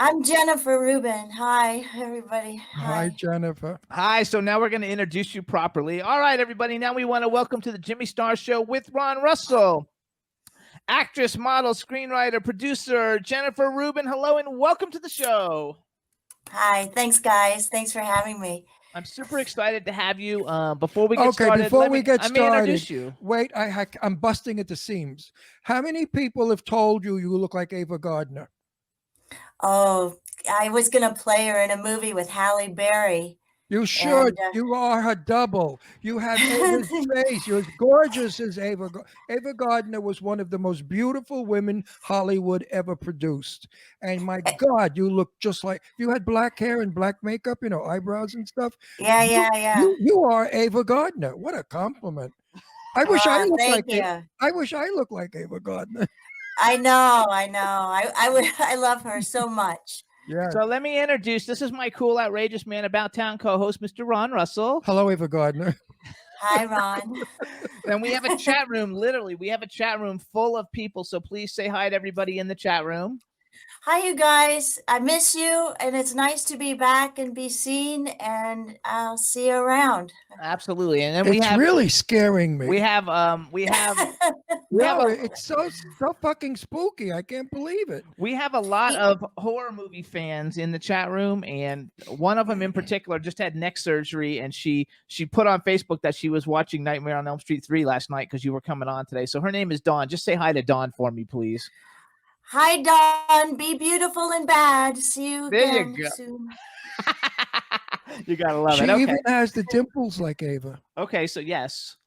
I'm Jennifer Rubin. Hi, everybody. Hi, Jennifer. Hi. So now we're going to introduce you properly. All right, everybody. Now we want to welcome to the Jimmy Star Show with Ron Russell, actress, model, screenwriter, producer, Jennifer Rubin. Hello and welcome to the show. Hi. Thanks, guys. Thanks for having me. I'm super excited to have you. Before we get started, let me introduce you. Wait, I'm busting at the seams. How many people have told you you look like Ava Gardner? Oh, I was going to play her in a movie with Halle Berry. You should. You are her double. You have Ava's face. You're as gorgeous as Ava. Ava Gardner was one of the most beautiful women Hollywood ever produced. And my God, you look just like, you had black hair and black makeup, you know, eyebrows and stuff. Yeah. You are Ava Gardner. What a compliment. I wish I looked like Ava Gardner. I know. I love her so much. Yeah. So let me introduce, this is my cool, outrageous man about town co-host, Mr. Ron Russell. Hello, Ava Gardner. Hi, Ron. And we have a chat room, literally, we have a chat room full of people. So please say hi to everybody in the chat room. Hi, you guys. I miss you, and it's nice to be back and be seen, and I'll see you around. Absolutely. And then it's really scaring me. It's so fucking spooky. I can't believe it. We have a lot of horror movie fans in the chat room, and one of them in particular just had neck surgery, and she put on Facebook that she was watching Nightmare on Elm Street 3 last night because you were coming on today. So her name is Dawn. Just say hi to Dawn for me, please. Hi, Dawn. Be beautiful and bad. See you again soon. You gotta love it. She even has the dimples like Ava. Okay, so yes.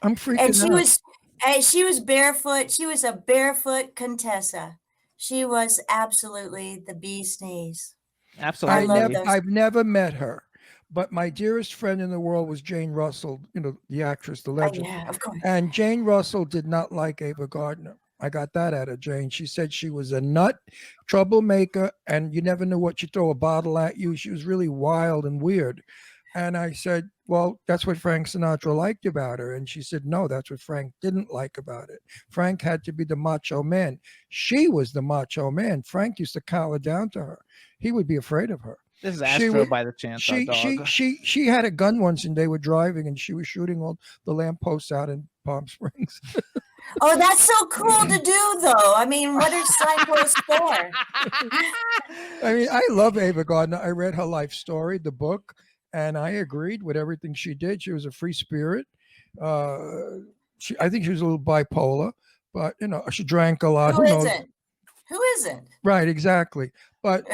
I'm freaking out. She was barefoot. She was a barefoot Contessa. She was absolutely the bee's knees. Absolutely. I've never met her. But my dearest friend in the world was Jane Russell, you know, the actress, the legend. Yeah, of course. And Jane Russell did not like Ava Gardner. I got that out of Jane. She said she was a nut, troublemaker, and you never knew what she'd throw a bottle at you. She was really wild and weird. And I said, well, that's what Frank Sinatra liked about her. And she said, no, that's what Frank didn't like about it. Frank had to be the macho man. She was the macho man. Frank used to cower down to her. He would be afraid of her. This is Astro by the chance. She had a gun once and they were driving and she was shooting all the lampposts out in Palm Springs. Oh, that's so cool to do, though. I mean, what are signposts for? I mean, I love Ava Gardner. I read her life story, the book, and I agreed with everything she did. She was a free spirit. I think she was a little bipolar, but, you know, she drank a lot. Who isn't? Right, exactly. But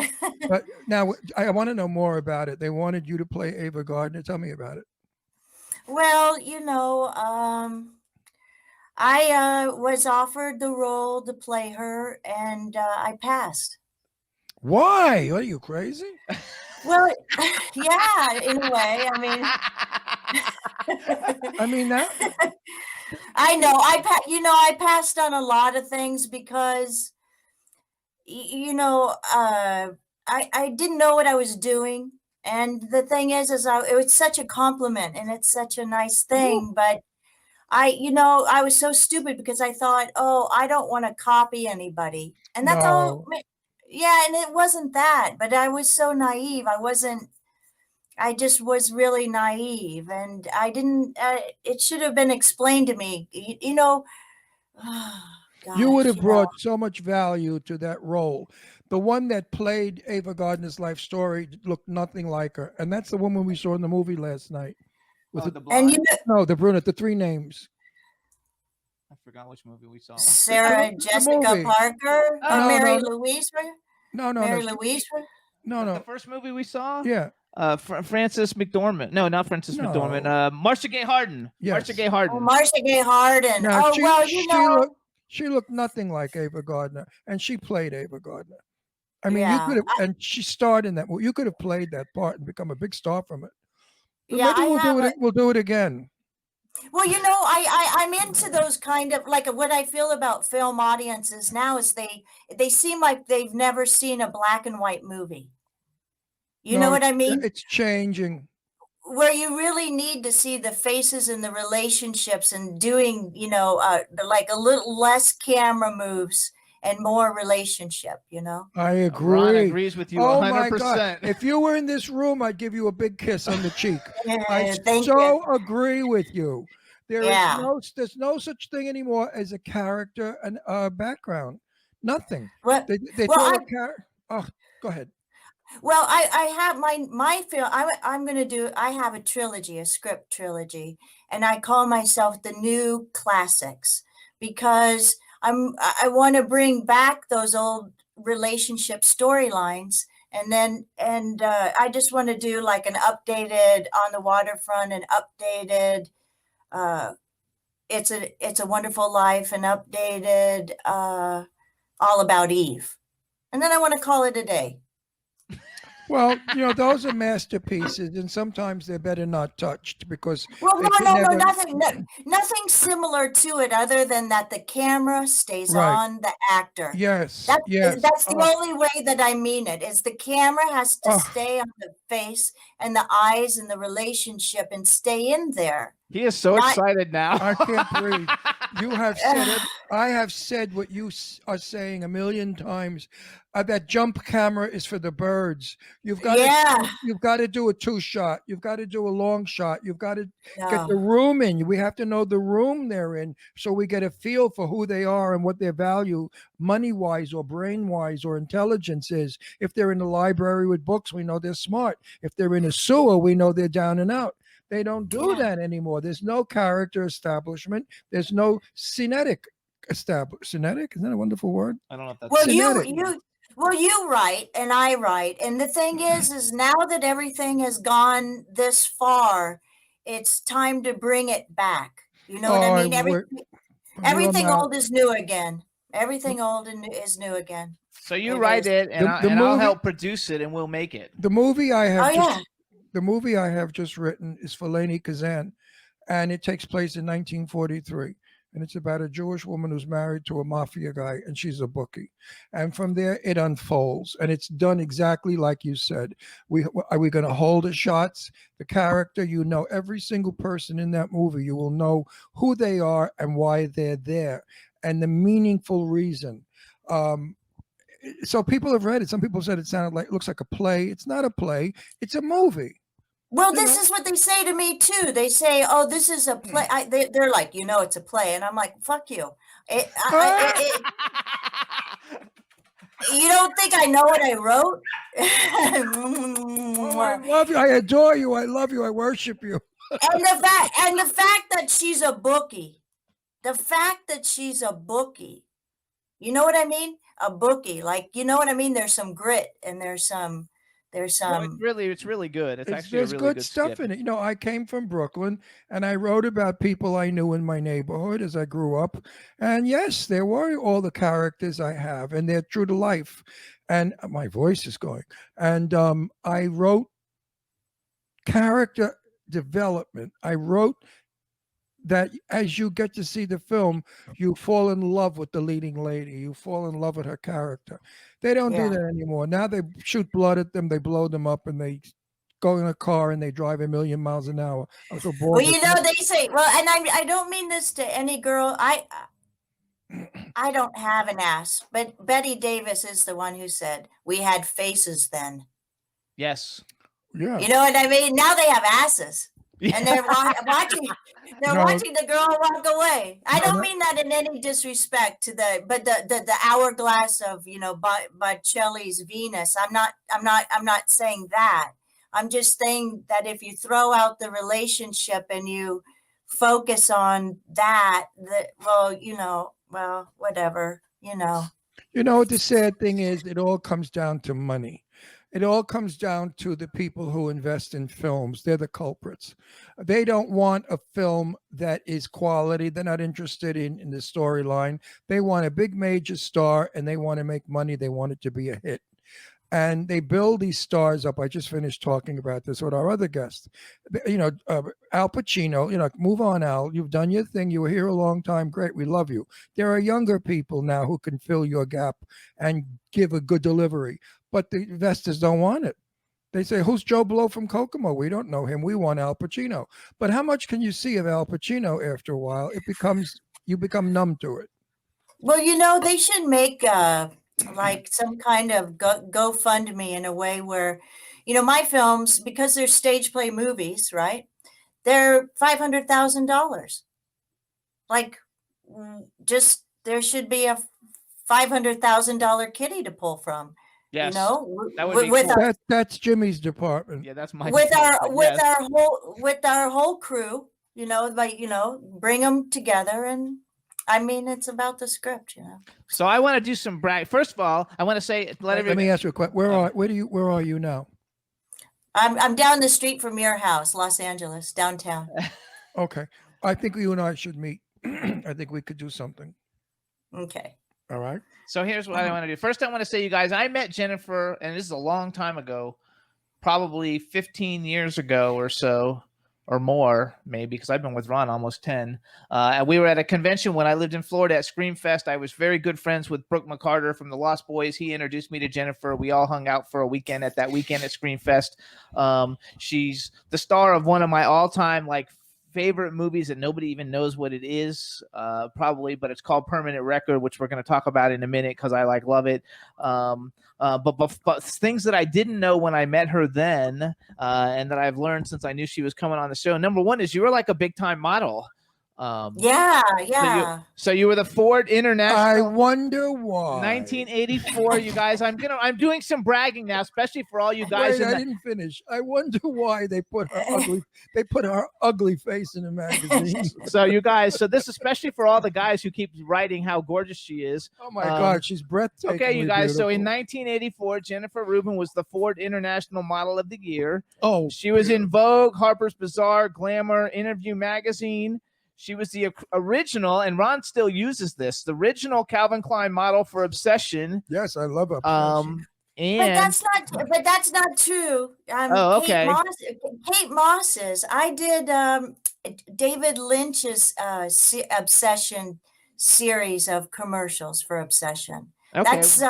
now I want to know more about it. They wanted you to play Ava Gardner. Tell me about it. Well, you know, I was offered the role to play her, and I passed. Why? Are you crazy? Well, yeah, in a way. I mean that. I know. I passed on a lot of things because, you know, I didn't know what I was doing, and the thing is it was such a compliment, and it's such a nice thing, but. I was so stupid because I thought, oh, I don't want to copy anybody. And that's all. Yeah. And it wasn't that, but I was so naive. I just was really naive and I didn't, it should have been explained to me, you know. Gosh, you would have brought so much value to that role. The one that played Ava Gardner's life story looked nothing like her. And that's the woman we saw in the movie last night. The brunette, the three names. I forgot which movie we saw. Sarah Jessica Parker or Mary Louise? Mary Louise? No. The first movie we saw? Yeah. Frances McDormand. No, not Frances McDormand. Marcia Gay Harden. Yes. Marcia Gay Harden. Oh, Marcia Gay Harden. Now, she looked nothing like Ava Gardner, and she played Ava Gardner. I mean, you could have, and she starred in that movie. You could have played that part and become a big star from it. Yeah, we'll do it again. Well, you know, I'm into those kind of, like, what I feel about film audiences now is they seem like they've never seen a black and white movie. You know what I mean? It's changing. where you really need to see the faces and the relationships and doing, like a little less camera moves and more relationship, I agree. Ron agrees with you Oh 100%. my God. If you were in this room, I'd give you a big kiss on the cheek. I Thank so you. agree with you. Yeah. There's no such thing anymore as a character and background. Nothing. Well, They well, throw I a character. Oh, go ahead. Well, I have my film. I'm gonna do. I have a trilogy, a script trilogy, and I call myself the New Classics because I want to bring back those old relationship storylines, and I just want to do like an updated On the Waterfront, an updated. Uh, it's a Wonderful Life, an updated All About Eve, and then I want to call it a day. Well, those are masterpieces, and sometimes they're better not touched because Well, they no, could no, no, never. nothing similar to it other than that the camera stays Right. on the actor. Yes. Yes. That's the only way that I mean it, is the camera has to Oh, stay on the face and the eyes and the relationship and stay in there. He is so Not- excited now. I can't breathe. You have said I have said what you are saying a million times. That jump camera is for the birds. You've got to do a 2-shot. You've got to do a long shot. You've got to get the No. room in. We have to know the room they're in so we get a feel for who they are and what their value, money-wise or brain-wise or intelligence is. If they're in the library with books, we know they're smart. If they're in a sewer, we know they're down and out. They don't do that anymore. There's no character establishment. There's no Cinetic. Isn't that a wonderful word? I don't know if that's Well, Cinetic. you write and I write, and the thing is now that everything has gone this far, it's time to bring it back. You know what I mean? Everything old is new again. Everything old and new is new again. So you It write is. it, and I'll help produce it, and we'll make it. The movie I have Oh yeah. the movie I have just written is for Leni Kazan, and it takes place in 1943. And it's about a Jewish woman who's married to a mafia guy, and she's a bookie. And from there, it unfolds, and it's done exactly like you said. Are we going to hold the shots? The character, every single person in that movie. You will know who they are and why they're there, and the meaningful reason. So people have read it. Some people said it looks like a play. It's not a play. It's a movie. Well, this is what they say to me too. They say, "Oh, this is a play." They're like, it's a play," and I'm like, "Fuck you." You don't think I know what I wrote? Oh, I love you. I adore you. I love you. I worship you. And the fact that she's a bookie, you know what I mean? A bookie, like, you know what I mean? There's some grit and there's some. No, it's really good. Actually There's a really good stuff in it. I came from Brooklyn, and I wrote about people I knew in my neighborhood as I grew up. And yes, there were all the characters I have, and they're true to life. And my voice is going. And I wrote character development. I wrote that as you get to see the film, you fall in love with the leading lady. You fall in love with her character. They don't do that anymore. Now they shoot blood at them, they blow them up, and they go in a car and they drive 1,000,000 miles an hour. I'm so bored. Well, they say, and I don't mean this to any girl. I don't have an ass, but Betty Davis is the one who said we had faces then. Yes. Yeah. You know what I mean? Now they have asses. And they're watching the girl walk away. I don't mean that in any disrespect to the hourglass of Botticelli's Venus. I'm not saying that. I'm just saying that if you throw out the relationship and you focus on that, whatever. The sad thing is, it all comes down to money. It all comes down to the people who invest in films. They're the culprits. They don't want a film that is quality. They're not interested in the storyline. They want a big major star, and they want to make money. They want it to be a hit. And they build these stars up. I just finished talking about this with our other guest. Al Pacino, move on, Al. You've done your thing. You were here a long time. Great. We love you. There are younger people now who can fill your gap and give a good delivery. But the investors don't want it. They say, who's Joe Blow from Kokomo? We don't know him. We want Al Pacino. But how much can you see of Al Pacino after a while? You become numb to it. Well, they should make like some kind of GoFundMe in a way where, my films, because they're stage play movies, right? They're $500,000. Like, just there should be a $500,000 kitty to pull from. Yes, that would be cool. That's Jimmy's department. Yeah, that's my with department, our whole crew. Bring them together, and I mean, it's about the script. So I want to do some brag. First of all, I want to say, Let me ask you a question. Where are you now? I'm down the street from your house, Los Angeles, downtown. Okay, I think you and I should meet. I think we could do something. Okay. All right. So here's what I want to do. First, I want to say, you guys, I met Jennifer, and this is a long time ago, probably 15 years ago or so, or more, maybe, because I've been with Ron almost 10. And we were at a convention when I lived in Florida at Screamfest. I was very good friends with Brooke McCarter from the Lost Boys. He introduced me to Jennifer. We all hung out for a weekend at Screamfest. She's the star of one of my all-time, favorite movies that nobody even knows what it is, probably, but it's called Permanent Record, which we're going to talk about in a minute because I love it. But things that I didn't know when I met her then, and that I've learned since I knew she was coming on the show. Number one is you were like a big time model. Yeah. So you were the Ford International. I wonder why. 1984. You guys, I'm doing some bragging now, especially for all you guys. Wait, I didn't finish. I wonder why they put her ugly face in a magazine. So you guys, this especially for all the guys who keep writing how gorgeous she is. Oh my God, she's breathtaking. Okay, you guys. Beautiful. So in 1984, Jennifer Rubin was the Ford International Model of the Year. Oh, she was in Vogue, Harper's Bazaar, Glamour, Interview magazine. She was the original, and Ron still uses this, the original Calvin Klein model for Obsession. Yes, I love Obsession. But that's not true. Okay. Kate Moss's. I did David Lynch's Obsession series of commercials for Obsession. Okay. That's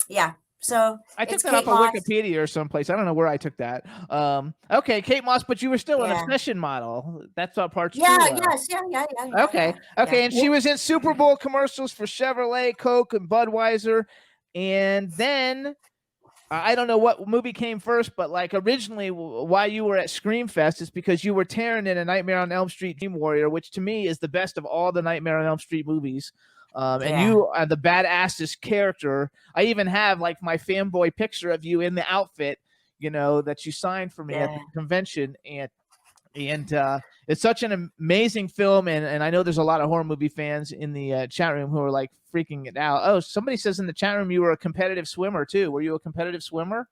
yeah. So I took that off of Wikipedia or someplace. I don't know where I took that. Okay, Kate Moss, but you were still an Obsession model. That's what part two. Yes. Okay. And she was in Super Bowl commercials for Chevrolet, Coke, and Budweiser. And then I don't know what movie came first, but originally why you were at Screamfest is because you were Taryn in A Nightmare on Elm Street Dream Warrior, which to me is the best of all the Nightmare on Elm Street movies. And you are the badassest character. I even have my fanboy picture of you in the outfit, that you signed for me at the convention. And it's such an amazing film. And I know there's a lot of horror movie fans in the chat room who are freaking it out. Oh, somebody says in the chat room you were a competitive swimmer too. Were you a competitive swimmer?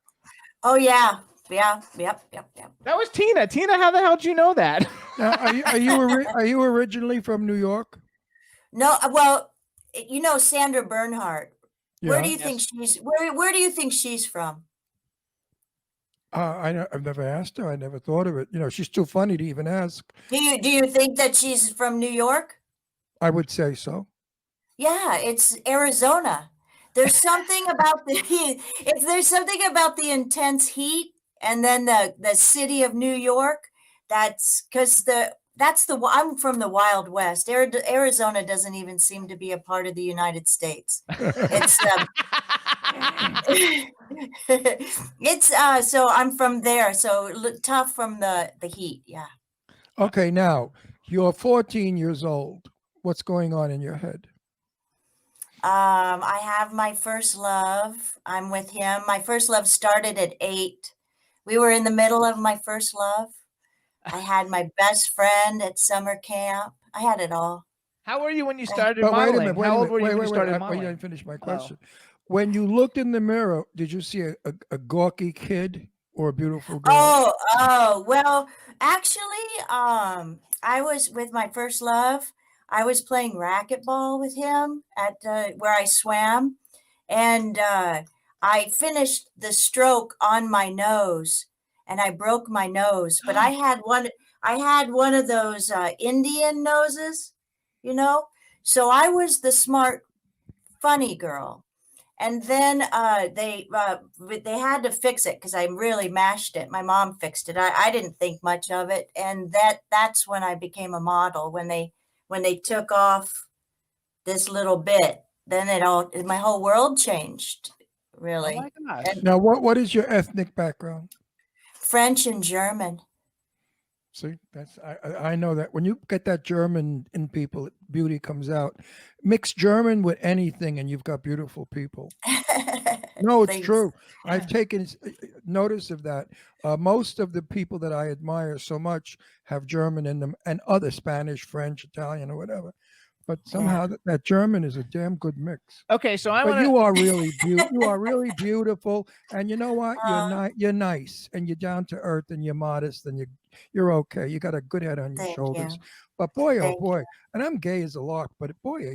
Oh yeah. Yep. That was Tina. Tina, how the hell did you know that? Now, are you originally from New York? No, well, Sandra Bernhardt. Yeah. Where do you think she's? Where do you think she's from? I've never asked her. I never thought of it. She's too funny to even ask. Do you think that she's from New York? I would say so. Yeah, it's Arizona. There's something about there's something about the intense heat, and then the city of New York. That's because I'm from the Wild West. Arizona doesn't even seem to be a part of the United States. It's so I'm from there. So tough from the heat. Yeah. Okay, now you're 14 years old. What's going on in your head? I have my first love. I'm with him. My first love started at 8. We were in the middle of my first love. I had my best friend at summer camp. I had it all. How were you when you started modeling? How old were you when you started modeling? I didn't finish my question. When you looked in the mirror, did you see a gawky kid or a beautiful girl? Oh, well, actually, I was with my first love. I was playing racquetball with him at where I swam, and I finished the stroke on my nose, and I broke my nose. But I had one of those Indian noses, So I was the smart, funny girl. And then they had to fix it because I really mashed it. My mom fixed it. I didn't think much of it, and that's when I became a model. When they took off this little bit, then my whole world changed. Really, Oh my gosh. and Now, what is your ethnic background? French and German. See, I know that when you get that German in people, beauty comes out. Mix German with anything, and you've got beautiful people. No, it's Thanks. true. I've taken notice of that. Most of the people that I admire so much have German in them, and other Spanish, French, Italian, or whatever. But somehow that German is a damn good mix. Okay, so But you are really you are really beautiful, and you know what? You're nice, and you're down to earth, and you're modest, and you're okay. You got a good head on your Thank shoulders. you. But boy, oh Thank boy, and I'm gay as a lark, but boy,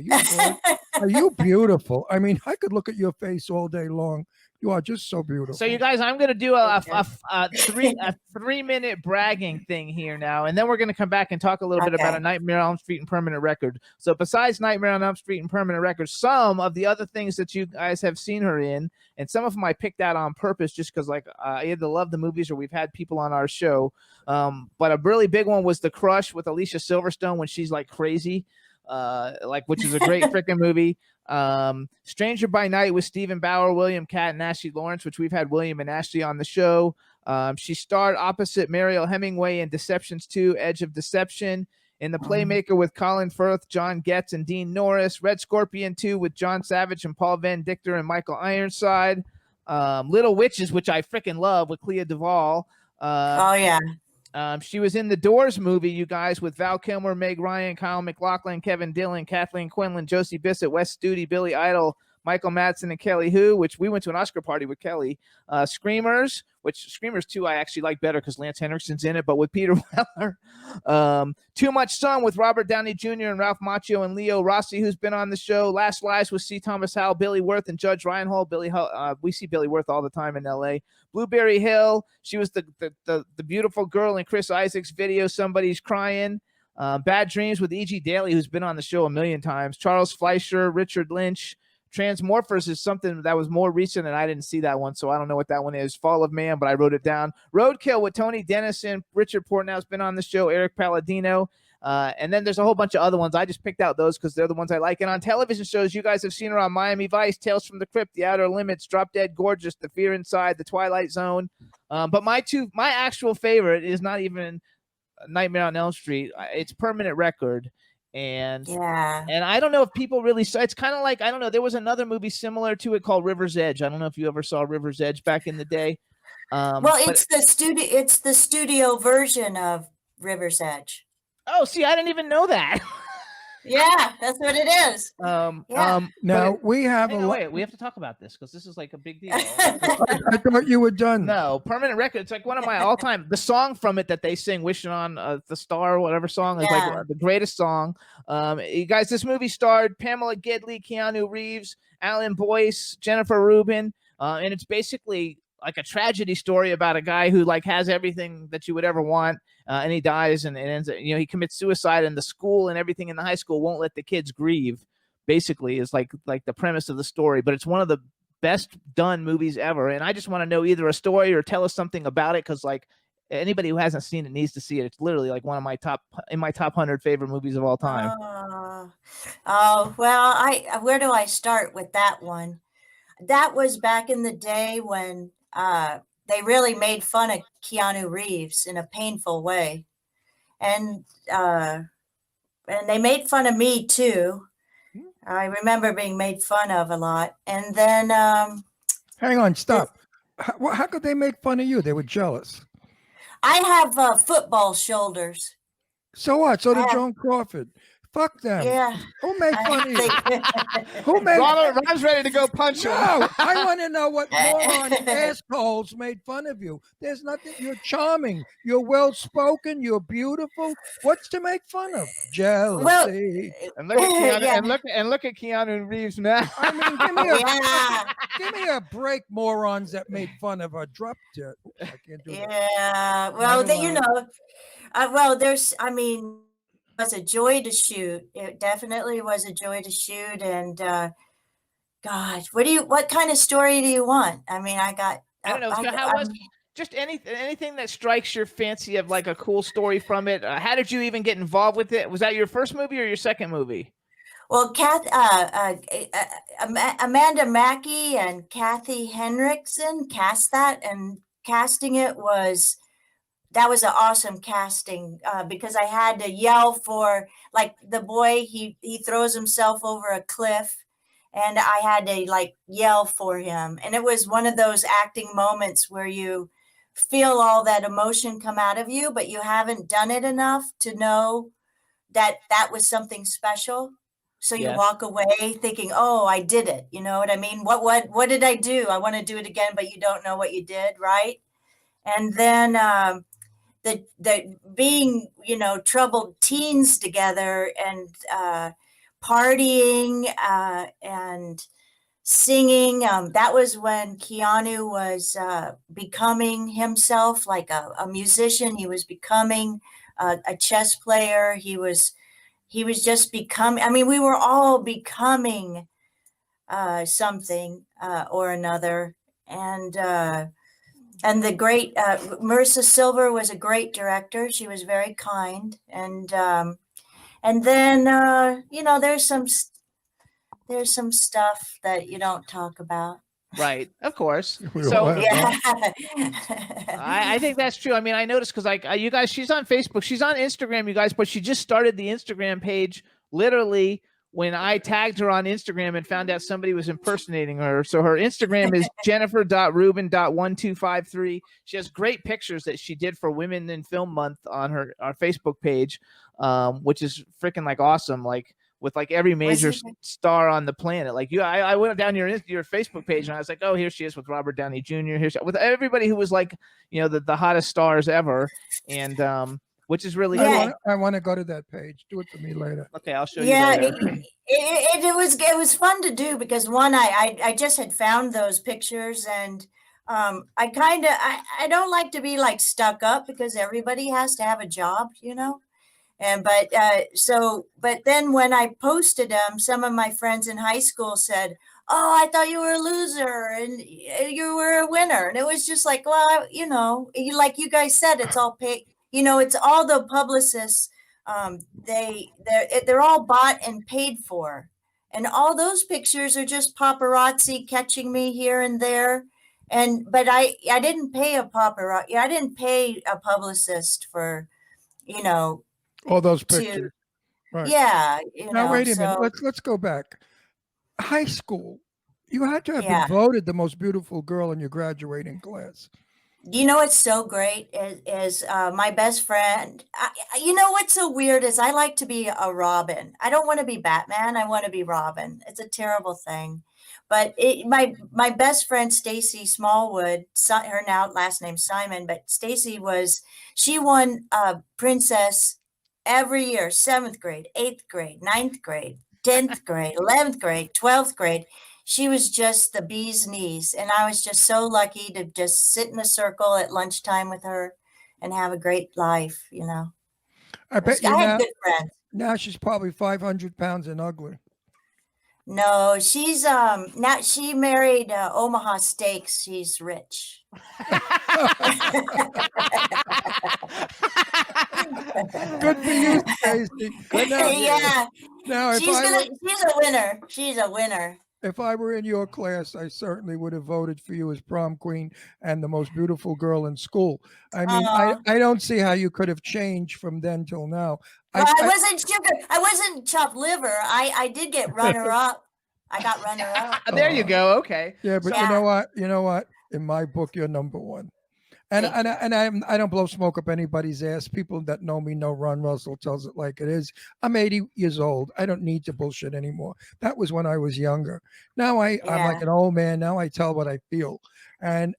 are you beautiful? I mean, I could look at your face all day long. You are just so beautiful. So you guys, I'm gonna do a 3-minute bragging thing here now, and then we're gonna come back and talk a little bit about A Nightmare on Elm Street and Permanent Record. So besides Nightmare on Elm Street and Permanent Record, some of the other things that you guys have seen her in, and some of them I picked out on purpose just because like I either love the movies or we've had people on our show. But a really big one was The Crush with Alicia Silverstone when she's like crazy. Which is a great freaking movie. Stranger by Night with Stephen Bauer, William Catt, and Ashley Lawrence, which we've had William and Ashley on the show. She starred opposite Mariel Hemingway in Deceptions 2, Edge of Deception, in The Playmaker with Colin Firth, John Getz, and Dean Norris, Red Scorpion 2 with John Savage and Paul Van Dichter and Michael Ironside, Little Witches, which I freaking love, with Clea Duvall. Oh yeah. She was in the Doors movie, you guys, with Val Kilmer, Meg Ryan, Kyle MacLachlan, Kevin Dillon, Kathleen Quinlan, Josie Bissett, Wes Studi, Billy Idol, Michael Madsen, and Kelly Hu, which we went to an Oscar party with Kelly. Screamers, which Screamers 2 I actually like better because Lance Henriksen's in it, but with Peter Weller. Too Much Sun with Robert Downey Jr. and Ralph Macchio and Leo Rossi, who's been on the show. Last Lives with C. Thomas Howell, Billy Wirth, and Judge Reinhold. We see Billy Wirth all the time in L.A. Blueberry Hill. She was the beautiful girl in Chris Isaac's video, Somebody's Crying. Bad Dreams with E.G. Daly, who's been on the show a million times. Charles Fleischer, Richard Lynch. Transmorphers is something that was more recent, and I didn't see that one, so I don't know what that one is. Fall of Man, but I wrote it down. Roadkill with Tony Dennison. Richard Portnow's been on the show. Eric Palladino. And then there's a whole bunch of other ones. I just picked out those because they're the ones I like. And on television shows, you guys have seen her on Miami Vice, Tales from the Crypt, The Outer Limits, Drop Dead Gorgeous, The Fear Inside, The Twilight Zone. But my actual favorite is not even Nightmare on Elm Street. It's Permanent Record. And I don't know if people really saw. It's kind of like, I don't know, there was another movie similar to it called River's Edge. I don't know if you ever saw River's Edge back in the day. It's the studio version of River's Edge. Oh, see, I didn't even know that. Yeah, that's what it is. Now we have wait, we have to talk about this because this is like a big deal. I thought you were done. No, Permanent Record. It's like one of my all-time. The song from it that they sing, "Wishing on the Star," or whatever song, is like the greatest song. You guys, this movie starred Pamela Gedley, Keanu Reeves, Alan Boyce, Jennifer Rubin, and it's basically like a tragedy story about a guy who like has everything that you would ever want, and he dies and ends. He commits suicide, and the school and everything in the high school won't let the kids grieve. Basically, is like the premise of the story. But it's one of the best done movies ever, and I just want to know either a story or tell us something about it because like anybody who hasn't seen it needs to see it. It's literally like one of my top 100 favorite movies of all time. Well, where do I start with that one? That was back in the day when they really made fun of Keanu Reeves in a painful way. And they made fun of me too. I remember being made fun of a lot. And then hang on, stop. How could they make fun of you? They were jealous. I have football shoulders. So what? So did Joan Crawford. Fuck them. Yeah. Who made fun of you? Who made? Ron's ready to go punch him. No, I want to know what moron assholes made fun of you. There's nothing. You're charming. You're well spoken. You're beautiful. What's to make fun of? Jealousy. Well, and look at Keanu, and look at Keanu Reeves now. I mean, give me a break, morons that made fun of her. Drop it. I can't do that. Yeah. Well, there's. I mean. Was a joy to shoot. It definitely was a joy to shoot, and God, what kind of story do you want? I mean, I got, I don't know. So how was just anything that strikes your fancy of like a cool story from it? How did you even get involved with it? Was that your first movie or your second movie? well, Amanda Mackey and Kathy Henriksen cast that, and casting it that was an awesome casting because I had to yell for, like, the boy, he throws himself over a cliff, and I had to like yell for him. And it was one of those acting moments where you feel all that emotion come out of you, but you haven't done it enough to know that that was something special. So you Yes. walk away thinking, "Oh, I did it." You know what I mean? What did I do? I want to do it again, but you don't know what you did, right? And then the being, troubled teens together, and partying and singing. That was when Keanu was becoming himself, like a musician. He was becoming a chess player. He was just becoming. I mean, we were all becoming something or another, and the great Marissa Silver was a great director. She was very kind, and then there's some stuff that you don't talk about. Right, of course. We So all have that. I think that's true. I mean, I noticed because like you guys, she's on Facebook, she's on Instagram, you guys, but she just started the Instagram page literally when I tagged her on Instagram and found out somebody was impersonating her. So her Instagram is jennifer.rubin.1253. She has great pictures that she did for Women in Film Month on our Facebook page, which is freaking like awesome. Like with like every major star on the planet. Like I went down your Facebook page and I was like, oh, here she is with Robert Downey Jr. Here's with everybody who was like, the hottest stars ever. And which is really Yeah. I want to go to that page. Do it for me later. Okay, I'll show Yeah, you later. it was fun to do because one, I just had found those pictures, and I don't like to be like stuck up because everybody has to have a job, And but then when I posted them, some of my friends in high school said, "Oh, I thought you were a loser and you were a winner." And it was just like, well, like you guys said, it's all paid. It's all the publicists. They're all bought and paid for, and all those pictures are just paparazzi catching me here and there. But I didn't pay a paparazzi. I didn't pay a publicist for, All those to pictures. Right. yeah, Now wait a minute. Let's go back. High school. You had to have Yeah. been voted the most beautiful girl in your graduating class. What's so great is my best friend. What's so weird is I like to be a Robin. I don't want to be Batman. I want to be Robin. It's a terrible thing, but my best friend Stacy Smallwood, her now last name Simon, but she won Princess every year: 7th grade, 8th grade, 9th grade, 10th grade, 11th grade, 12th grade. She was just the bee's knees. And I was just so lucky to just sit in a circle at lunchtime with her and have a great life, I bet you I had now, good friends. now she's probably 500 pounds and ugly. No, she's now she married Omaha Steaks. She's rich. Good for you, Stacy. Yeah. Now, She's a winner. She's a winner. if I were in your class, I certainly would have voted for you as prom queen and the most beautiful girl in school. I mean, I don't see how you could have changed from then till now. Well, I wasn't sugar. I wasn't chopped liver. I did get runner up. I got runner up. There you go. Okay. Yeah, but So- you know what? You know what? In my book, you're number one. And I don't blow smoke up anybody's ass. People that know me know Ron Russell tells it like it is. I'm 80 years old. I don't need to bullshit anymore. That was when I was younger. Now I'm like an old man. Now I tell what I feel. And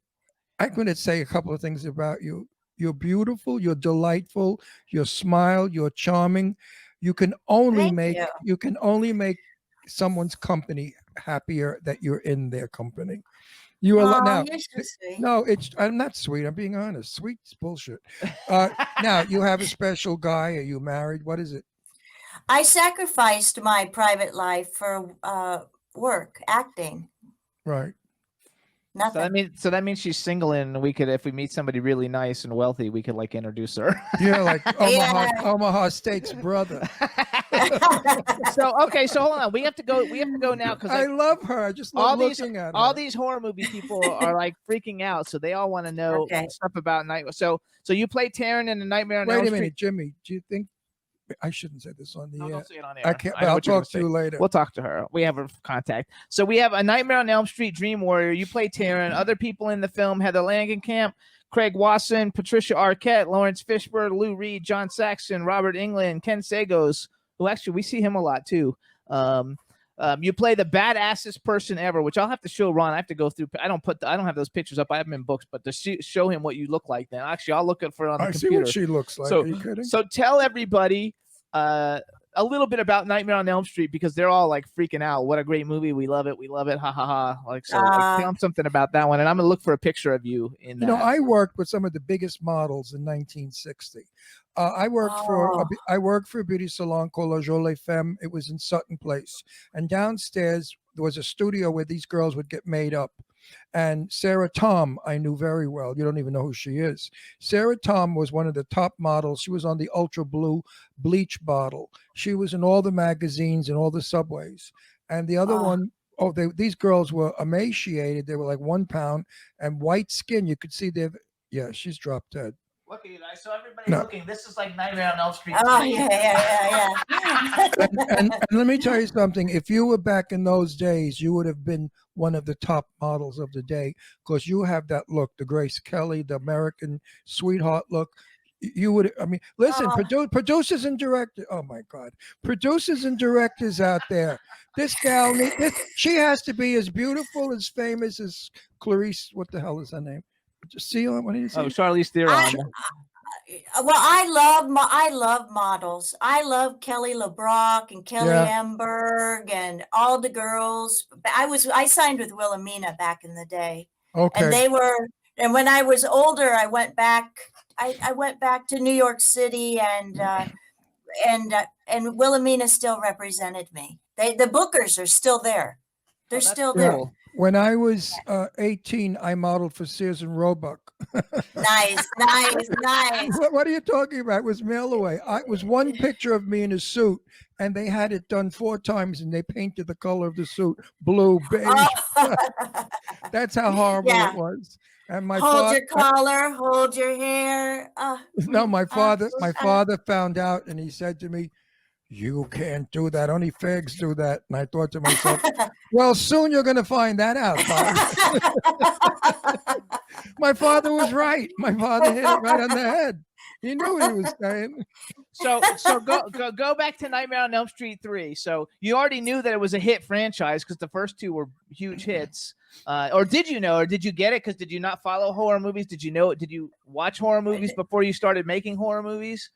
I'm going to say a couple of things about you. You're beautiful. You're delightful. Your smile. You're charming. You can only make someone's company happier that you're in their company. You are now. You're so sweet. No, I'm not sweet. I'm being honest. Sweet's bullshit. Now you have a special guy. Are you married? What is it? I sacrificed my private life for work, acting. Right. Nothing. So that means she's single, and we could, if we meet somebody really nice and wealthy, we could like introduce her. Yeah, like Omaha, Yeah. Omaha Steak's brother. So okay, so hold on. We have to go now because I love her. I just love looking at her. all these horror movie people are like freaking out, so they all want to know Okay. stuff about Night. So you play Taryn in the Nightmare on Elm Wait a Street. minute, Jimmy. Do you think I shouldn't say this on the No, air? don't say it on air. I can't. I know I'll what you're gonna talk to you later. We'll talk to her. We have her contact. So we have A Nightmare on Elm Street, Dream Warrior. You play Taryn. Other people in the film: Heather Langenkamp, Craig Wasson, Patricia Arquette, Lawrence Fishburne, Lou Reed, John Saxon, Robert Englund, Ken Sagos, who actually we see him a lot too. You play the badassest person ever, which I'll have to show Ron. I have to go through. I don't have those pictures up. I have them in books, but to show him what you look like, then actually I'll look for it on the I see computer. what she looks like. So- Are you kidding? So tell everybody a little bit about Nightmare on Elm Street, because they're all like freaking out. What a great movie. We love it. We love it. Ha ha ha. Like, so like, tell them something about that one. And I'm going to look for a picture of you in that. You know, I worked with some of the biggest models in 1960. I worked for a beauty salon called La Jolie Femme. It was in Sutton Place, and downstairs there was a studio where these girls would get made up. And Sarah Tom, I knew very well. You don't even know who she is. Sarah Tom was one of the top models. She was on the Ultra Blue bleach bottle. She was in all the magazines and all the subways. And the other one, these girls were emaciated. They were like 1 pound and white skin. You could see yeah, she's dropped dead. Look at you guys. So everybody's looking. This is like Nightmare on Elm Street. Oh, yeah. and let me tell you something. If you were back in those days, you would have been one of the top models of the day, because you have that look, the Grace Kelly, the American sweetheart look. You would, I mean, listen, producers and directors. Oh my God, producers and directors out there. This gal, she has to be as beautiful, as famous as Clarice. What the hell is her name? See, what do you say? Oh, Charlize Theron. Well, I love models. I love Kelly LeBrock and Kelly Emberg and all the girls. I signed with Wilhelmina back in the day. Okay. And when I was older, I went back to New York City, and Wilhelmina still represented me. The bookers are still there. They're still there. When I was 18, I modeled for Sears and Roebuck. Nice. What are you talking about? It was mail away. It was one picture of me in a suit, and they had it done 4 times, and they painted the color of the suit blue, beige. That's how horrible it was. And hold your collar, hold your hair. No, my father found out, and he said to me, "You can't do that. Only fags do that." And I thought to myself, well, soon you're going to find that out, Father. My father was right. My father hit it right on the head. He knew what he was saying. So go back to Nightmare on Elm Street 3. So you already knew that it was a hit franchise because the first 2 were huge hits. Or did you know, or did you get it? Because did you not follow horror movies? Did you know it? Did you watch horror movies before you started making horror movies?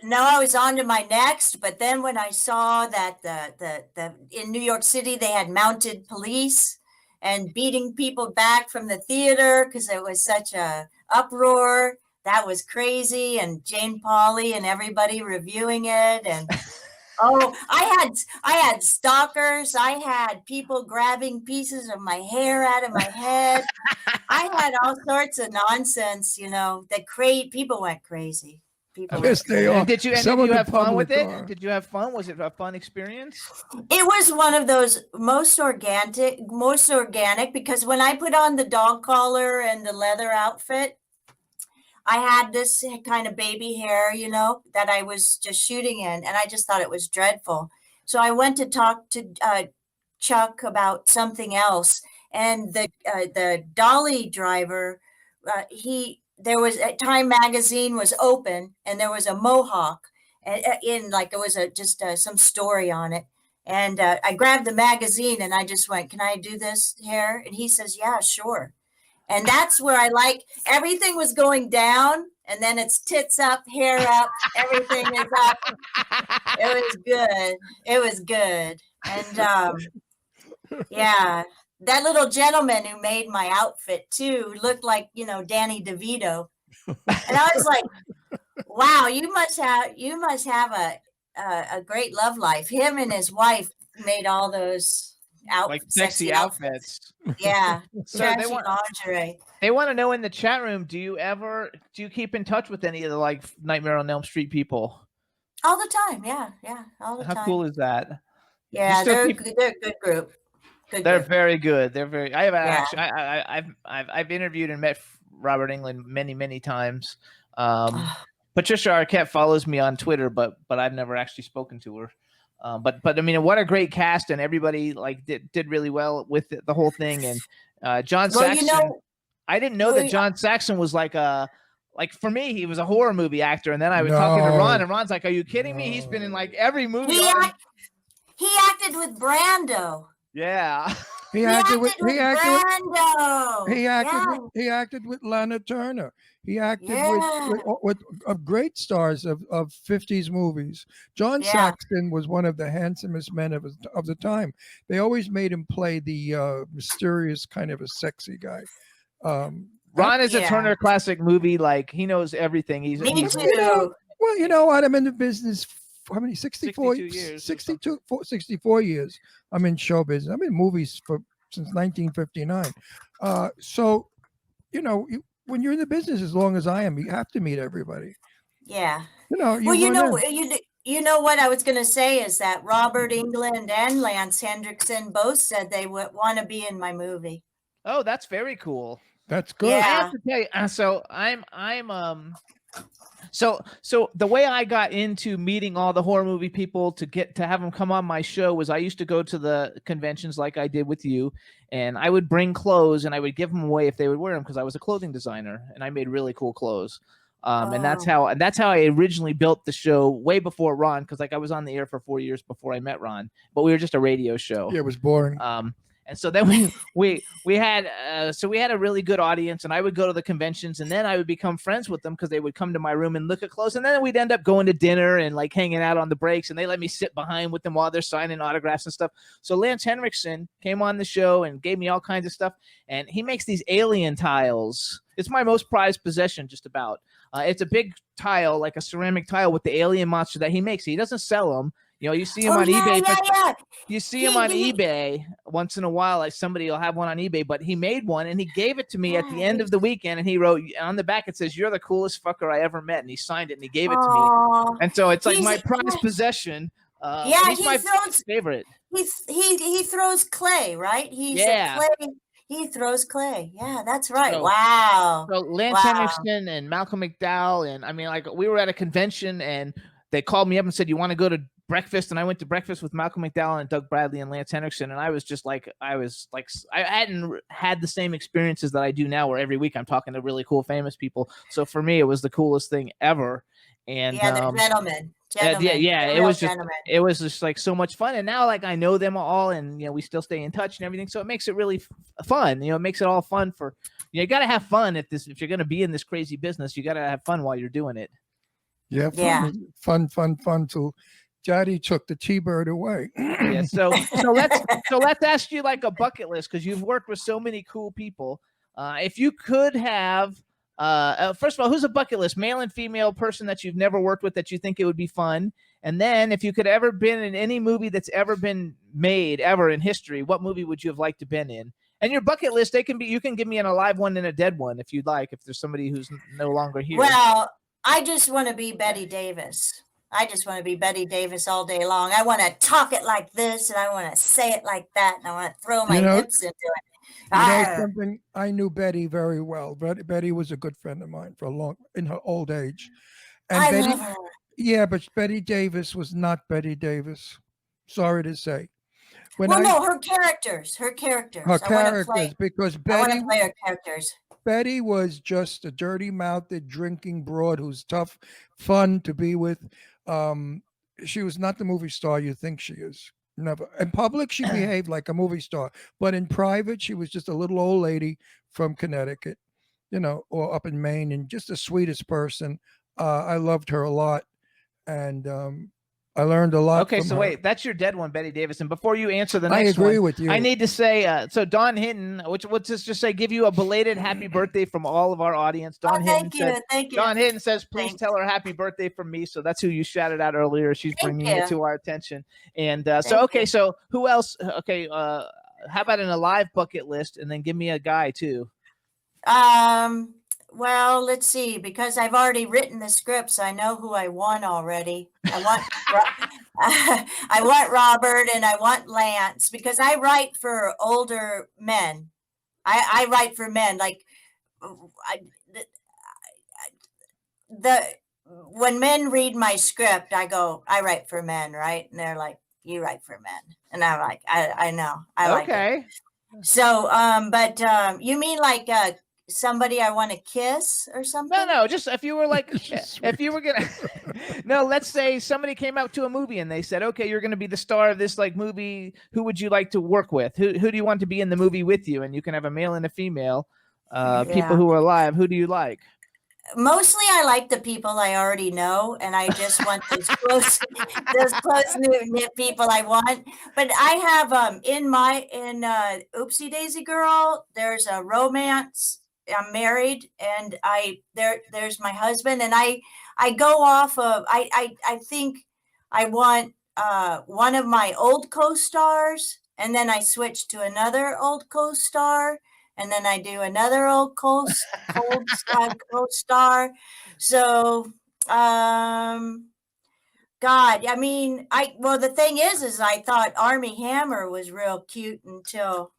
No, I was on to my next, but then when I saw that the in New York City they had mounted police and beating people back from the theater because it was such a uproar, that was crazy. And Jane Pauley and everybody reviewing it, and I had stalkers. I had people grabbing pieces of my hair out of my head. I had all sorts of nonsense, people went crazy. Yes, they are. Did you have fun with it? Did you have fun? Was it a fun experience? It was one of those most organic, because when I put on the dog collar and the leather outfit, I had this kind of baby hair, that I was just shooting in, and I just thought it was dreadful. So I went to talk to Chuck about something else, and the dolly driver, Time magazine was open, and there was a mohawk it was some story on it. And I grabbed the magazine and I just went, "Can I do this hair?" And he says, "Yeah, sure." And that's where everything was going down, and then it's tits up, hair up, everything is up. It was good. And yeah. That little gentleman who made my outfit too looked like, Danny DeVito. And I was like, wow, you must have a great love life. Him and his wife made all those like sexy sexy outfits. outfits. Yeah, So they trashy want lingerie. they want to know in the chat room, do you keep in touch with any of the like Nightmare on Elm Street people? All the time. Yeah, all the How time. cool is that? Do you Yeah, still they're keep they're a good group. Good They're group. very good. They're very. I have Yeah. actually. I've interviewed and met Robert Englund many times. Patricia Arquette follows me on Twitter, but I've never actually spoken to her. But I mean, what a great cast, and everybody like did really well with the whole thing. And John Well, Saxon. I didn't know that John Saxon was like for me, he was a horror movie actor, and then I was talking to Ron, and Ron's like, "Are you kidding me? He's been in like every movie." He acted with Brando. Yeah. He acted with Brando. He acted with Lana Turner. He acted Yeah. with great stars of 50s movies. John Saxon was one of the handsomest men of the time. They always made him play the mysterious kind of a sexy guy. Ron is a Turner Classic movie. Like, he knows everything. He's too. Well, you know what? I'm in the business. How many? 64 years. 64 years. I'm in show business. I'm in movies since 1959. So, you know, when you're in the business as long as I am, you have to meet everybody. Yeah. You know, you know what I was going to say is that Robert Englund and Lance Hendrickson both said they would want to be in my movie. Oh, that's very cool. That's good. Yeah. I have to tell you, so so the way I got into meeting all the horror movie people to have them come on my show was I used to go to the conventions like I did with you, and I would bring clothes and I would give them away if they would wear them, because I was a clothing designer and I made really cool clothes. And that's how I originally built the show way before Ron, because like I was on the air for 4 years before I met Ron, but we were just a radio show. Yeah, it was boring. And so then we had a really good audience, and I would go to the conventions, and then I would become friends with them because they would come to my room and look at clothes, and then we'd end up going to dinner and like hanging out on the breaks, and they let me sit behind with them while they're signing autographs and stuff. So Lance Henriksen came on the show and gave me all kinds of stuff, and he makes these alien tiles. It's my most prized possession, just about. It's a big tile, like a ceramic tile with the alien monster that he makes. He doesn't sell them. You know, you see him on eBay. You see him on eBay once in a while. Like somebody will have one on eBay, but he made one and he gave it to me at the end of the weekend. And he wrote on the back, it says, "You're the coolest fucker I ever met." And he signed it and he gave it to me. And so it's like my prized possession. He's my favorite. He throws clay, right? He throws clay. Yeah, that's right. Wow. So Lance Henriksen and Malcolm McDowell, and I mean, like, we were at a convention and they called me up and said, "You want to go to breakfast?" And I went to breakfast with Malcolm McDowell and Doug Bradley and Lance Henriksen, and I was like, I hadn't had the same experiences that I do now, where every week I'm talking to really cool, famous people. So for me, it was the coolest thing ever. And the gentlemen. It was just like so much fun. And now, like, I know them all, and you know, we still stay in touch and everything. So it makes it really fun. You know, it makes it all fun for you got to have fun if you're going to be in this crazy business. You got to have fun while you're doing it. Yeah, fun till Daddy took the T-bird away. Yeah, so let's ask you like a bucket list, because you've worked with so many cool people. If you could have, first of all, who's a bucket list, male and female person that you've never worked with that you think it would be fun? And then if you could ever been in any movie that's ever been made ever in history, what movie would you have liked to been in? And your bucket list, you can give me an alive one and a dead one if you'd like, if there's somebody who's no longer here. Well, I just want to be Betty Davis. I just want to be Betty Davis all day long. I want to talk it like this, and I want to say it like that, and I want to throw my hips into it. You know something? I knew Betty very well. Betty was a good friend of mine in her old age. And I love her. Yeah, but Betty Davis was not Betty Davis. Sorry to say. Her characters. Her characters, because Betty. I want to play her characters. Betty was just a dirty-mouthed, drinking broad who's tough, fun to be with. She was not the movie star you think she is. Never. In public, she behaved like a movie star, but in private, she was just a little old lady from Connecticut, you know, or up in Maine, and just the sweetest person. I loved her a lot, and I learned a lot. Okay, from so her. wait, that's your dead one, Betty Davis. And before you answer the I next agree one, with you. I need to say, so Don Hinton, which let's just say, give you a belated happy birthday from all of our audience. Don Hinton thank you, thank you. Don Hinton says, please Thanks. tell her happy birthday from me. So that's who you shouted out earlier. She's Thank bringing it you. to our attention. And so, Thank okay, you. so who else? Okay, how about an alive bucket list, and then give me a guy too. Well, let's see, because I've already written the scripts. I know who I want already. I want I want Robert and I want Lance, because I write for older men. I write for men. Like when men read my script, I go, I write for men, right? And they're like, you write for men. And I'm like, I know. I like it. Okay. So, but you mean like somebody I want to kiss or something? No, just if you were like, Just if you were gonna, no, let's say somebody came out to a movie and they said, okay, you're gonna be the star of this like movie. Who would you like to work with? Who do you want to be in the movie with you? And you can have a male and a female. People Yeah. who are alive. Who do you like? Mostly I like the people I already know, and I just want those close knit people I want. But I have in Oopsie Daisy Girl, there's a romance. I'm married, and there's my husband, and I go off of I think I want one of my old co-stars, and then I switch to another old co-star, and then I do another old co-star. So God, I mean, well, the thing is I thought Army Hammer was real cute until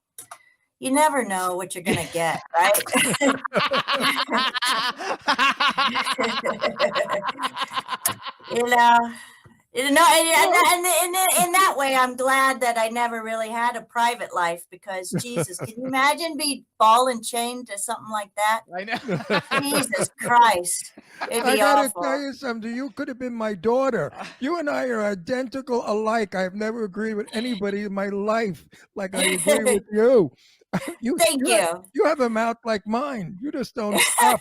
you never know what you're gonna get, right? you know, and in that way, I'm glad that I never really had a private life, because Jesus, can you imagine be ball and chained to something like that? I know. Jesus Christ, it'd I be gotta awful. tell you something. You could have been my daughter. You and I are identical alike. I've never agreed with anybody in my life like I agree with you. Thank you. You have a mouth like mine. You just don't stop.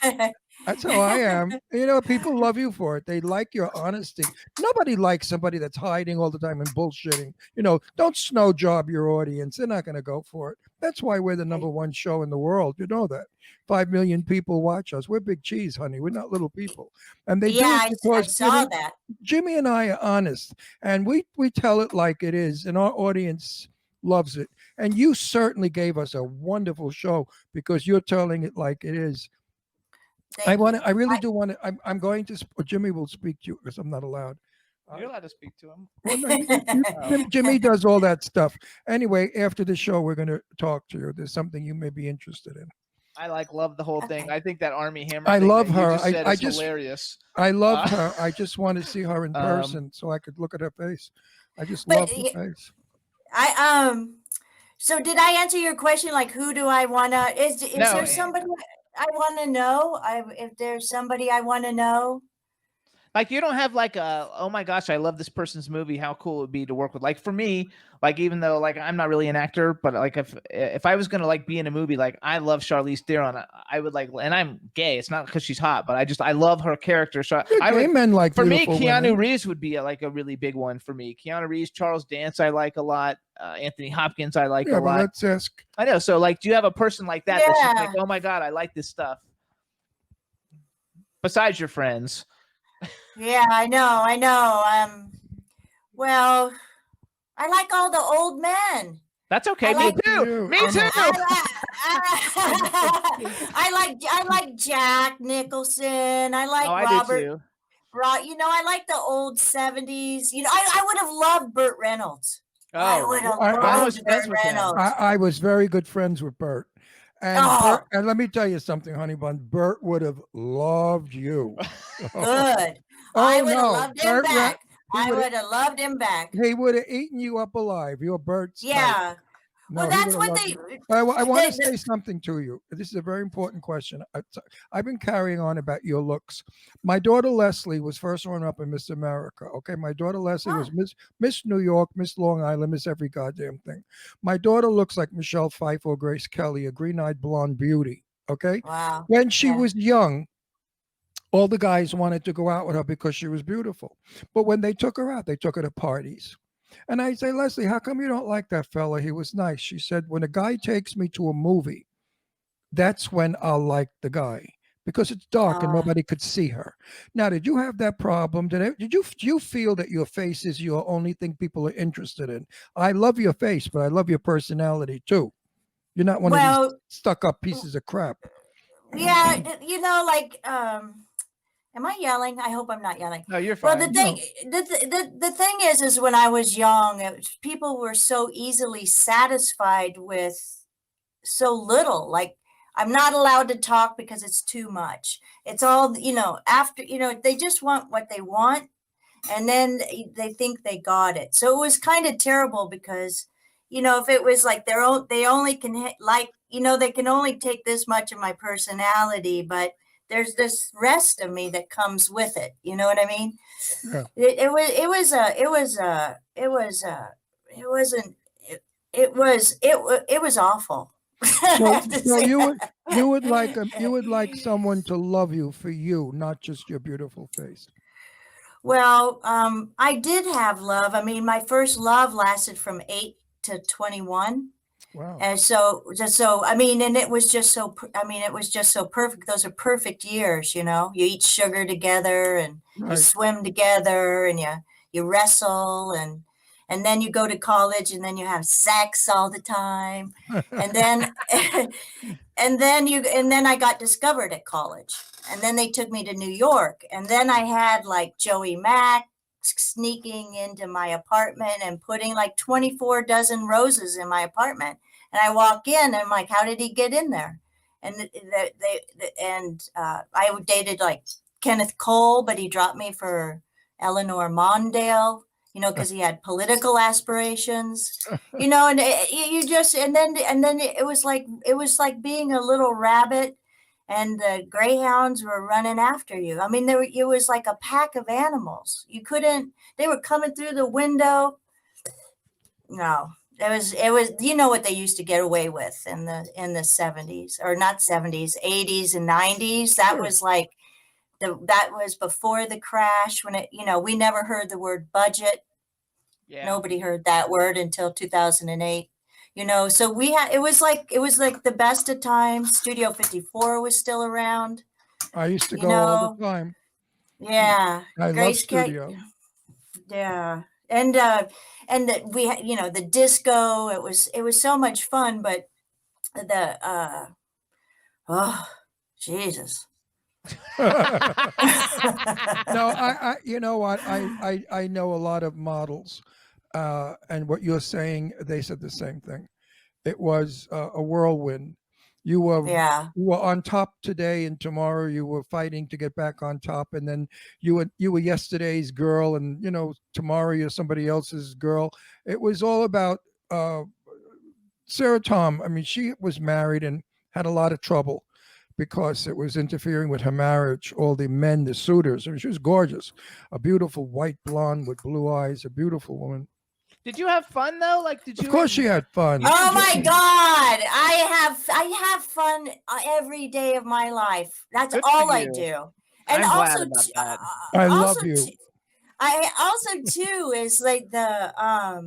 That's how I am. You know, people love you for it. They like your honesty. Nobody likes somebody that's hiding all the time and bullshitting. You know, don't snow job your audience. They're not going to go for it. That's why we're the number one show in the world. You know that. 5 million people watch us. We're big cheese, honey. We're not little people. And they do it I because saw that. Jimmy and I are honest. And we tell it like it is. And our audience loves it. And you certainly gave us a wonderful show because you're telling it like it is. I really do want to. I'm going to. Jimmy will speak to you because I'm not allowed. You're allowed to speak to him. Well, no, Jimmy does all that stuff. Anyway, after the show, we're going to talk to you. There's something you may be interested in. I love the whole thing. Okay. I think that Army Hammer. I thing love that you her. just said I is just hilarious. I love her. I just want to see her in person so I could look at her face. I just love her face. So did I answer your question? Like, who do I want to? Is No, there somebody I want to know? If there's somebody I want to know. Like, you don't have like a, oh my gosh, I love this person's movie. How cool it would be to work with. Like for me, like even though like I'm not really an actor, but like if I was gonna like be in a movie, like I love Charlize Theron. I would like, and I'm gay. It's not because she's hot, but I love her character. So I would. Men like for me, beautiful Keanu women. Reeves would be like a really big one for me. Keanu Reeves, Charles Dance, I like a lot. Anthony Hopkins, I like a lot. Let's ask. I know. So like, do you have a person like that that's just like, oh my God, I like this stuff? Besides your friends. Yeah, I know. Well, I like all the old men. That's okay. Me too. Me too. I like Jack Nicholson. I like Robert. Do too. You know, I like the old 70s. You know, I would have loved Burt Reynolds. I would have loved Burt Reynolds. I was very good friends with Burt. And, Burt, and let me tell you something, honey bun. Burt would have loved you. Good. I would have loved him back. I would have loved him back. He would have eaten you up alive. You're Burt's Yeah. type. No, well, that's what they. I want to say something to you. This is a very important question. I've been carrying on about your looks. My daughter Leslie was first runner up in Miss America. Okay, my daughter Leslie was Miss New York, Miss Long Island, Miss every goddamn thing. My daughter looks like Michelle Pfeiffer or Grace Kelly, a green-eyed blonde beauty. Okay. Wow. When she was young, All the guys wanted to go out with her because she was beautiful. But when they took her out, they took her to parties. And I say, Leslie, how come you don't like that fella? He was nice. She said, when a guy takes me to a movie, that's when I'll like the guy because it's dark and Uh, nobody could see her. Now, did you have that problem? Do you feel that your face is your only thing people are interested in? I love your face, but I love your personality too. You're not one of these well, stuck up pieces of crap. yeah, like am I yelling? I hope I'm not yelling. No, you're Well, fine. No. the thing is when I was young, people were so easily satisfied with so little. Like, I'm not allowed to talk because it's too much. It's all, after, they just want what they want, and then they think they got it. So it was kind of terrible because, if it was like they only can they can only take this much of my personality, but there's this rest of me that comes with it. You know what I mean? Yeah. It was awful. I So, have to so say that. you would like someone to love you for you, not just your beautiful face. Well, I did have love. I mean, my first love lasted from 8 to 21. Wow. And so, I mean, and it was just so, it was just so perfect. Those are perfect years, you eat sugar together and you Right. swim together and you wrestle and then you go to college and then you have sex all the time. And then, and then I got discovered at college, and then they took me to New York, and then I had like Joey Mack sneaking into my apartment and putting like 24 dozen roses in my apartment. And I walk in and I'm like, how did he get in there? And I dated like Kenneth Cole, but he dropped me for Eleanor Mondale, because he had political aspirations, and you just, and then it was like being a little rabbit and the greyhounds were running after you. I mean, it was like a pack of animals. They were coming through the window. No, it was, what they used to get away with in the 70s, or not 70s, 80s and 90s. That Sure. was like, that was before the crash when we never heard the word budget. Yeah. Nobody heard that word until 2008. So it was like the best of times. Studio 54 was still around. I used to You go all the know, time. yeah. I love Grace Kelly, studio. yeah. And we had, the disco, it was so much fun, but oh, Jesus. No, I you know what? I know a lot of models, and what you're saying, they said the same thing. It was a whirlwind. You were Yeah. you were on top today, and tomorrow you were fighting to get back on top, and then you were yesterday's girl, and tomorrow you're somebody else's girl. It was all about uh, Sarah Tom. I mean, she was married and had a lot of trouble because it was interfering with her marriage. All the men, the suitors. I mean, she was gorgeous, a beautiful white blonde with blue eyes, a beautiful woman. Did you have fun though? Like, did Of you? course, she had fun. Oh my God. I have fun every day of my life. That's Good all for I you. do. And I'm glad also, about that. I also, love you. I also too is like I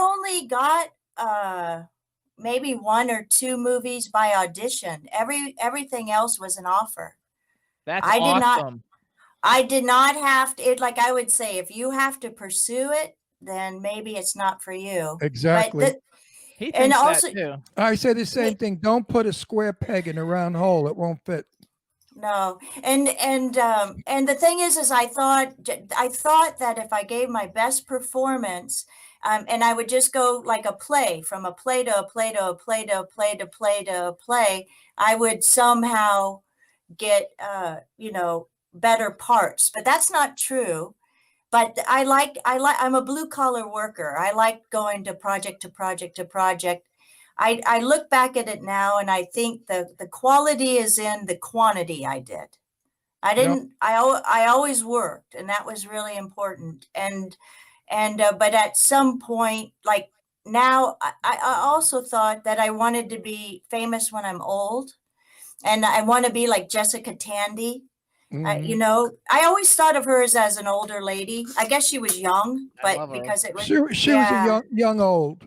only got maybe one or two movies by audition. Everything else was an offer. That's I did not awesome. I did not have to, like I would say, if you have to pursue it, then maybe it's not for you. Exactly. But He and thinks also, that too. I say the same thing. Don't put a square peg in a round hole. It won't fit. no, and the thing is I thought that if I gave my best performance, and I would just go like a play, from a play to a play to a play to a play to play to a play, I would somehow get better parts. But that's not true. But I'm a blue collar worker. I like going to project to project to project. I look back at it now and I think the quality is in the quantity I did. I Yep. didn't, I always worked, and that was really important. But at some point, like now, I also thought that I wanted to be famous when I'm old, and I want to be like Jessica Tandy. You know, I always thought of her as an older lady. I guess she was young, I love but her. because it was She was a young old.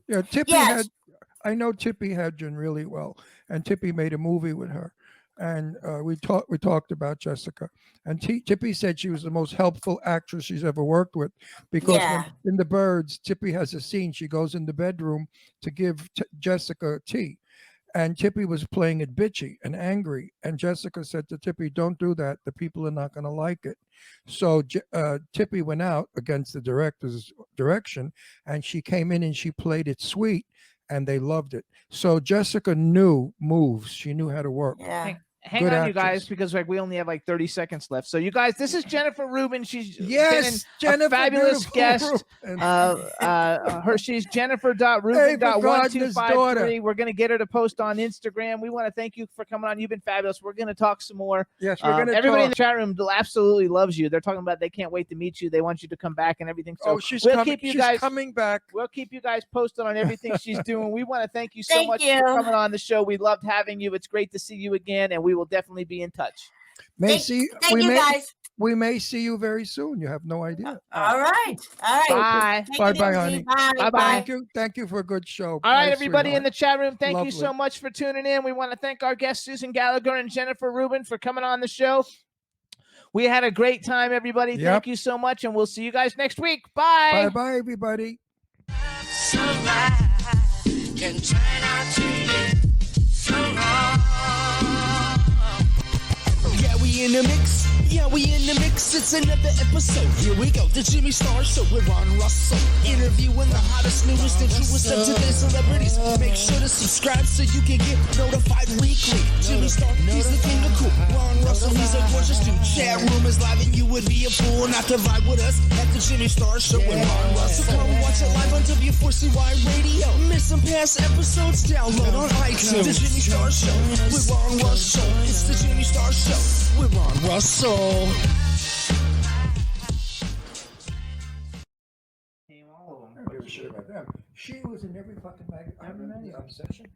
Yeah, Tippy Yeah, had. I know Tippy Hedren really well, and Tippy made a movie with her, and we talked about Jessica, and Tippy said she was the most helpful actress she's ever worked with, because when Yeah. in The Birds, Tippy has a scene. She goes in the bedroom to give Jessica tea, and Tippy was playing it bitchy and angry. And Jessica said to Tippy, "Don't do that. The people are not going to like it." So Tippy went out against the director's direction, and she came in and she played it sweet, and they loved it. So Jessica knew moves. She knew how to work. Yeah. Hang Good on, you guys, actress. because we only have like 30 seconds left. So, you guys, this is Jennifer Rubin. She's been Yes, Jennifer, a fabulous beautiful guest. Rubin. She's Jennifer.Rubin.1253. Gardner's daughter. We're going to get her to post on Instagram. We want to thank you for coming on. You've been fabulous. We're going to talk some more. Yes, we're going to everybody in talk. the chat room absolutely loves you. They're talking about they can't wait to meet you. They want you to come back and everything. So She's we'll coming. keep you She's guys coming back. We'll keep you guys posted on everything she's doing. We want to thank you so Thank much you. for coming on the show. We loved having you. It's great to see you again, and we will definitely be in touch. Thank you guys. We may see you very soon. You have no idea. All right. Bye. Take Bye it bye, easy. honey. Bye. Bye-bye. Thank you for a good show. All right, Bye, everybody in sweetheart. the chat room, thank you Lovely. so much for tuning in. We want to thank our guests, Susan Gallagher and Jennifer Rubin, for coming on the show. We had a great time, everybody. Yep. Thank you so much, and we'll see you guys next week. Bye. Bye, everybody. Can turn out to be so wrong. Yeah, we in the mix. Yeah, we in the mix. It's another episode. Here we go. The Jimmy Star Show with Ron Russell. Interviewing the hottest, newest, and truest of today's celebrities. Make sure to subscribe so you can get notified weekly. Jimmy Star, he's the king of cool. Ron Russell, he's a gorgeous dude. Chat room is live and you would be a fool not to vibe with us at the Jimmy Star Show with Ron Russell. Come watch it live on W4CY Radio. Miss some past episodes? Download on iTunes. The Jimmy Star Show with Ron Russell. It's the Jimmy Star Show with Ron Russell. She was in every fucking magazine. I remember the Obsession.